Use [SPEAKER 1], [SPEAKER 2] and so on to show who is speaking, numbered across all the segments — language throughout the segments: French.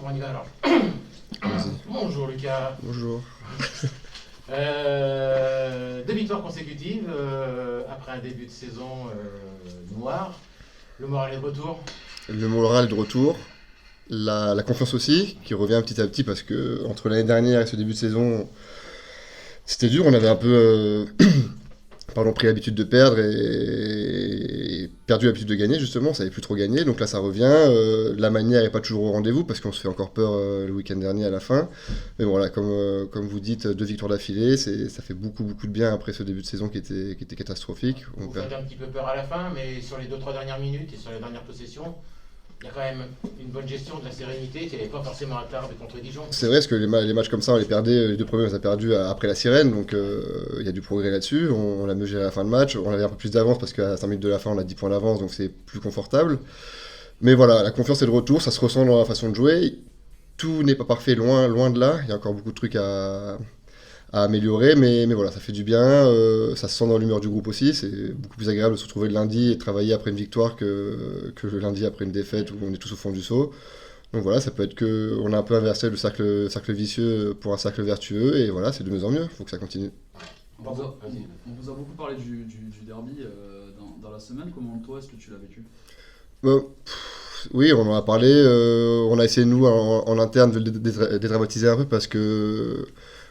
[SPEAKER 1] On y va alors. Bonjour Lucas.
[SPEAKER 2] Bonjour.
[SPEAKER 1] 2 victoires consécutives après un début de saison noir. Le moral est de retour.
[SPEAKER 2] Le moral est de retour. La confiance aussi, qui revient petit à petit parce que entre l'année dernière et ce début de saison, c'était dur. On avait un peu pris l'habitude de perdre et perdu l'habitude de gagner, justement. On savait plus trop gagner. Donc là, ça revient. La manière n'est pas toujours au rendez-vous parce qu'on se fait encore peur le week-end dernier à la fin. Mais bon, voilà, comme vous dites, 2 victoires d'affilée, ça fait beaucoup de bien après ce début de saison qui était catastrophique.
[SPEAKER 1] Vous faites un petit peu peur à la fin, mais sur les 2-3 dernières minutes et sur les dernières possessions, il y a quand même une bonne gestion de la sérénité qui n'avait pas forcément à tardre contre Dijon.
[SPEAKER 2] C'est vrai, parce que les matchs comme ça, on les perdait, les 2 premiers, on les a perdus après la sirène, donc il y a du progrès là-dessus. On l'a mieux géré à la fin de match. On avait un peu plus d'avance parce qu'à 5 minutes de la fin, on a 10 points d'avance, donc c'est plus confortable. Mais voilà, la confiance est de retour, ça se ressent dans la façon de jouer. Tout n'est pas parfait, loin de là. Il y a encore beaucoup de trucs à améliorer, mais voilà, ça fait du bien. Ça se sent dans l'humeur du groupe aussi. C'est beaucoup plus agréable de se retrouver le lundi et de travailler après une victoire que le lundi après une défaite où on est tous au fond du seau. Donc voilà, ça peut être qu'on a un peu inversé le cercle vicieux pour un cercle vertueux, et voilà, c'est de mieux en mieux, il faut que ça continue.
[SPEAKER 3] On vous a beaucoup parlé du derby dans la semaine. Comment toi est-ce que tu l'as vécu?
[SPEAKER 2] Oui, on en a parlé, on a essayé nous en interne de le dédramatiser un peu parce que,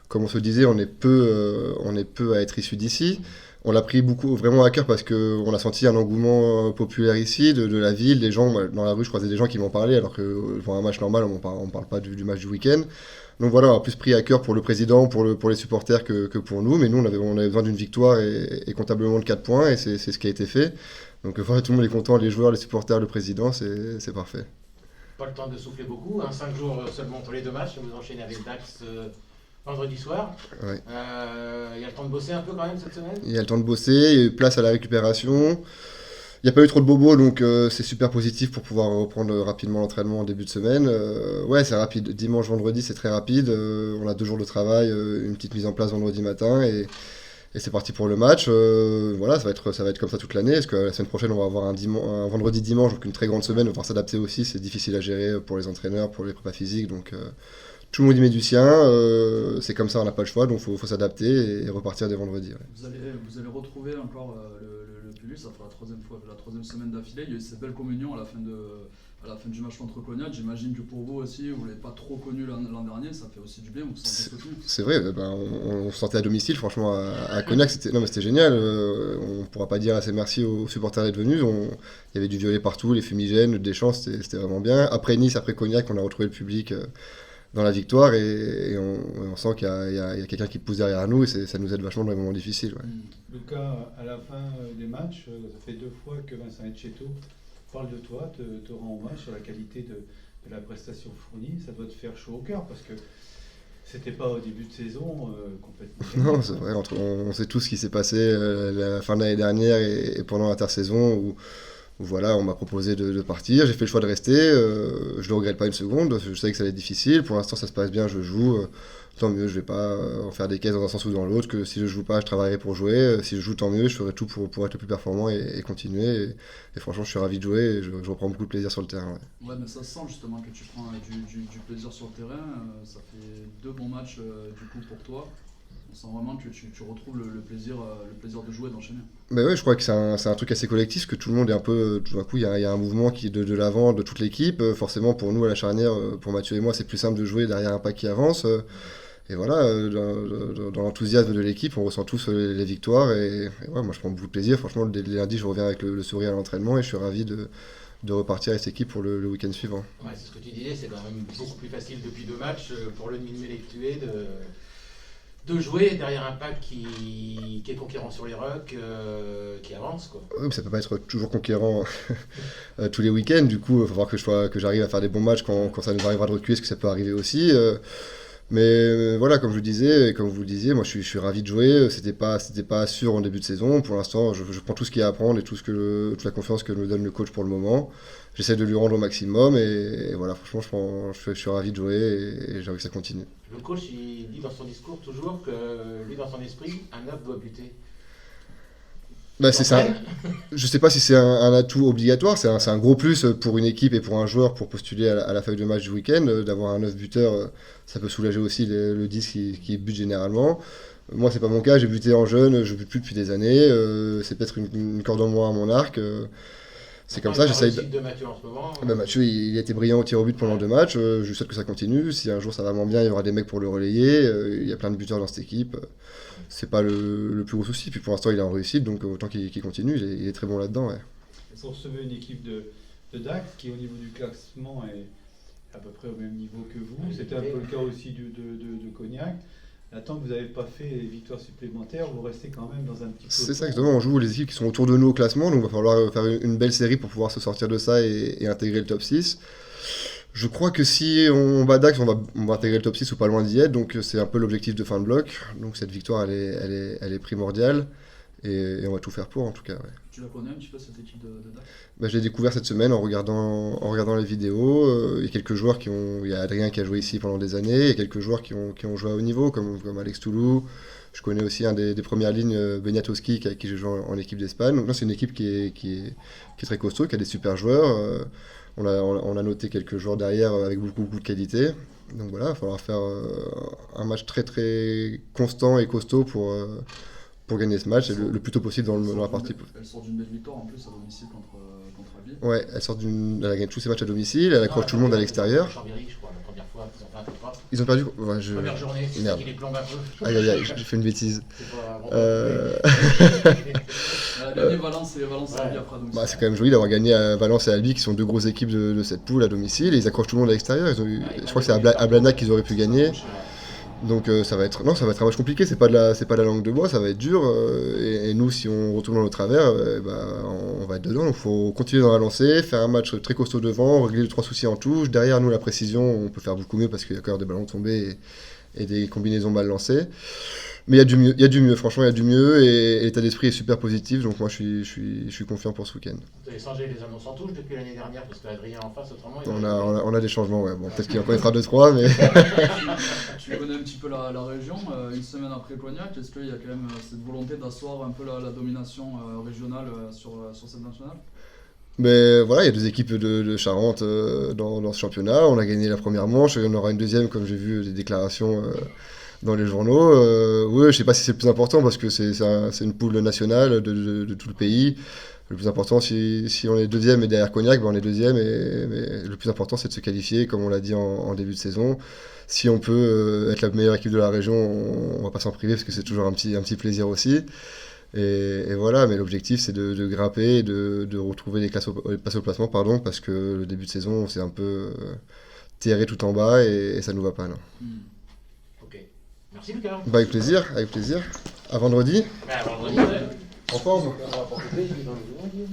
[SPEAKER 2] comme on se disait, on est peu à être issus d'ici. On l'a pris vraiment à cœur parce qu'on a senti un engouement populaire ici, de la ville, des gens, dans la rue je croisais des gens qui m'en parlaient alors que pour un match normal on parle pas du match du week-end. Donc voilà, on a plus pris à cœur pour le président, pour les supporters que pour nous, mais nous on avait besoin d'une victoire et comptablement de 4 points et c'est ce qui a été fait. Donc voilà, tout le monde est content, les joueurs, les supporters, le président, c'est parfait.
[SPEAKER 1] Pas le temps de souffler beaucoup, 5 jours seulement pour les 2 matchs, vous enchaînez avec Dax vendredi soir.
[SPEAKER 2] Ouais.
[SPEAKER 1] Il y a le temps de bosser un peu quand même cette semaine?
[SPEAKER 2] Il y a le temps de bosser, il y a eu place à la récupération. Il n'y a pas eu trop de bobos, donc c'est super positif pour pouvoir reprendre rapidement l'entraînement en début de semaine. Ouais, c'est rapide. Dimanche, vendredi, c'est très rapide. On a 2 jours de travail, une petite mise en place vendredi matin et c'est parti pour le match. Voilà, ça va être comme ça toute l'année. Parce que la semaine prochaine, on va avoir un vendredi dimanche, donc une très grande semaine. On va devoir s'adapter aussi. C'est difficile à gérer pour les entraîneurs, pour les prépas physiques. Donc tout le monde y met du sien. C'est comme ça, on n'a pas le choix. Donc il faut s'adapter et repartir dès vendredi. Ouais.
[SPEAKER 3] Vous allez retrouver encore le Pulus. Ça fera la troisième semaine d'affilée. Il y a eu cette belle communion à la fin du match contre Cognac. J'imagine que pour vous aussi, vous ne l'avez pas trop connu l'an dernier. Ça fait aussi du bien. Vous vous sentez soutenu.
[SPEAKER 2] C'est vrai, on se sentait à domicile, franchement, à Cognac, c'était génial. On ne pourra pas dire assez merci aux supporters d'être venus. Il y avait du violet partout, les fumigènes, des chants, c'était vraiment bien. Après Nice, après Cognac, on a retrouvé le public dans la victoire et on sent qu'il y a quelqu'un qui pousse derrière nous et ça nous aide vachement dans les moments difficiles. Ouais.
[SPEAKER 4] Lucas, à la fin des matchs, ça fait 2 fois que Vincent Etcheto parle de toi, te rend hommage sur la qualité de la prestation fournie. Ça doit te faire chaud au cœur parce que c'était pas au début de saison complètement.
[SPEAKER 2] Non, c'est vrai, on sait tout ce qui s'est passé la fin de l'année dernière et pendant l'intersaison où voilà, on m'a proposé de partir, j'ai fait le choix de rester, je le regrette pas une seconde, je savais que ça allait être difficile, pour l'instant ça se passe bien, je joue, tant mieux, je vais pas en faire des caisses dans un sens ou dans l'autre, que si je joue pas, je travaillerai pour jouer, si je joue tant mieux, je ferai tout pour être le plus performant et continuer, et franchement je suis ravi de jouer et je reprends beaucoup de plaisir sur le terrain.
[SPEAKER 3] Ouais, mais ça se sent justement que tu prends du plaisir sur le terrain, ça fait 2 bons matchs du coup pour toi. On sent vraiment que tu retrouves le plaisir de jouer, d'enchaîner.
[SPEAKER 2] Mais ouais, je crois que c'est un truc assez collectif, que tout le monde est un peu, tout d'un coup, il y a un mouvement qui est de l'avant de toute l'équipe. Forcément, pour nous, à la charnière, pour Mathieu et moi, c'est plus simple de jouer derrière un pack qui avance. Et voilà, dans l'enthousiasme de l'équipe, on ressent tous les victoires. Et ouais, moi, je prends beaucoup de plaisir. Franchement, les lundis, je reviens avec le sourire à l'entraînement et je suis ravi de repartir avec cette équipe pour le week-end suivant.
[SPEAKER 1] Ouais, c'est ce que tu disais, c'est quand même beaucoup plus facile depuis 2 matchs pour le Mine-Mélectué de jouer derrière un pack qui est conquérant sur les rucks, qui avance, quoi.
[SPEAKER 2] Oui, mais ça peut pas être toujours conquérant tous les week-ends. Du coup, il faut voir que j'arrive à faire des bons matchs quand ça nous arrivera de reculer, ce que ça peut arriver aussi. Mais voilà, comme je disais, et comme vous le disiez, moi je suis ravi de jouer. C'était pas sûr en début de saison. Pour l'instant, je prends tout ce qu'il y a à apprendre et toute la confiance que me donne le coach pour le moment. J'essaie de lui rendre au maximum et voilà, franchement, je suis ravi de jouer et j'ai envie que ça continue.
[SPEAKER 1] Le coach, il dit dans son discours toujours que lui, dans son esprit, un œuf doit buter.
[SPEAKER 2] Bah, c'est ça. Je sais pas si c'est un atout obligatoire, c'est un gros plus pour une équipe et pour un joueur pour postuler à la feuille de match du week-end. D'avoir un 9 buteur, ça peut soulager aussi le 10 qui bute généralement. Moi, c'est pas mon cas, j'ai buté en jeune, je bute plus depuis des années. C'est peut-être une corde en moins à mon arc. C'est comme ça, j'essaye.
[SPEAKER 1] de Mathieu en ce moment.
[SPEAKER 2] Bah, Mathieu, il a été brillant au tir au but pendant 2 matchs. Je souhaite que ça continue. Si un jour ça va vraiment bien, il y aura des mecs pour le relayer. Il y a plein de buteurs dans cette équipe. C'est pas le plus gros souci. Puis pour l'instant, il est en réussite, donc autant qu'il continue. Il est très bon là-dedans. Ouais.
[SPEAKER 4] Vous recevez une équipe de Dax qui, au niveau du classement, est à peu près au même niveau que vous. C'était un peu le cas aussi de Cognac. Là, tant que vous n'avez pas fait les victoires supplémentaires, vous restez quand même dans un petit peu.
[SPEAKER 2] C'est ça, exactement. On joue les équipes qui sont autour de nous au classement, donc il va falloir faire une belle série pour pouvoir se sortir de ça et intégrer le top 6. Je crois que si on bat Dax, on va intégrer le top 6 ou pas loin d'y être, donc c'est un peu l'objectif de fin de bloc. Donc cette victoire, elle est primordiale et on va tout faire pour, en tout cas. Ouais.
[SPEAKER 3] Tu la connais un petit peu cette équipe de Dax?
[SPEAKER 2] Bah, je l'ai découvert cette semaine en regardant les vidéos. Il y a quelques joueurs il y a Adrien qui a joué ici pendant des années, il y a quelques joueurs qui ont joué à haut niveau, comme Alex Toulou. Je connais aussi un des premières lignes, Beniatowski, avec qui j'ai joué en équipe d'Espagne. Donc là, c'est une équipe qui est très costaud, qui a des super joueurs. On a noté quelques joueurs derrière avec beaucoup de qualité. Donc voilà, il va falloir faire un match très très constant et costaud pour gagner ce match, et le plus tôt possible dans la partie.
[SPEAKER 3] Elle sort d'une belle victoire en plus à domicile contre Albi.
[SPEAKER 2] Ouais, elle a gagné tous ses matchs à domicile, elle accroche tout le monde à l'extérieur.
[SPEAKER 1] Chambéry, je crois, la première fois, ils ont fait un peu pas.
[SPEAKER 2] Ils ont perdu. Ouais,
[SPEAKER 1] Première journée, c'est ça
[SPEAKER 2] Merde.
[SPEAKER 1] qui les plombe un peu.
[SPEAKER 2] Aïe aïe aïe, j'ai fait une bêtise.
[SPEAKER 1] C'est pas
[SPEAKER 3] Elle a gagné Valence et Albi après à domicile.
[SPEAKER 2] Bah, c'est quand même joli d'avoir gagné à Valence et Albi, qui sont deux grosses équipes de cette poule à domicile, et ils accrochent tout le monde à l'extérieur. Je crois que c'est à Blagnac qu'ils auraient pu gagner. Donc ça va être un match compliqué, c'est pas de la langue de bois, ça va être dur. Et nous, si on retourne dans nos travers, on va être dedans. Donc il faut continuer dans la lancée, faire un match très costaud devant, régler les 3 soucis en touche. Derrière nous, la précision, on peut faire beaucoup mieux parce qu'il y a quand même des ballons tombés et des combinaisons mal lancées. Mais il y a du mieux, franchement, il y a du mieux, et l'état d'esprit est super positif, donc moi je suis confiant pour ce week-end.
[SPEAKER 1] Vous avez changé les annonces en touche depuis l'année dernière, parce qu'Adrien en face, autrement...
[SPEAKER 2] On a des changements, ouais. Bon, peut-être qu'il en connaîtra 2-3, mais...
[SPEAKER 3] Tu connais un petit peu la région, une semaine après Cognac, est-ce qu'il y a quand même cette volonté d'asseoir un peu la domination régionale sur cette nationale?
[SPEAKER 2] Mais voilà, il y a 2 équipes de Charente dans ce championnat. On a gagné la première manche, et on aura une deuxième, comme j'ai vu des déclarations dans les journaux. Oui, je sais pas si c'est le plus important, parce que c'est une poule nationale de tout le pays. Le plus important, si on est deuxième et derrière Cognac, on est deuxième. Mais le plus important, c'est de se qualifier, comme on l'a dit en début de saison. Si on peut être la meilleure équipe de la région, on va pas s'en priver, parce que c'est toujours un petit plaisir aussi. Et voilà, mais l'objectif, c'est de grimper et de retrouver les places au placement, parce que le début de saison, c'est un peu terré tout en bas, et ça nous va pas là.
[SPEAKER 1] Ok. Merci Lucas.
[SPEAKER 2] Bah, avec plaisir. À vendredi.
[SPEAKER 1] Vendredi, ouais.
[SPEAKER 2] En forme.
[SPEAKER 1] On va porter plaisir dans le jour.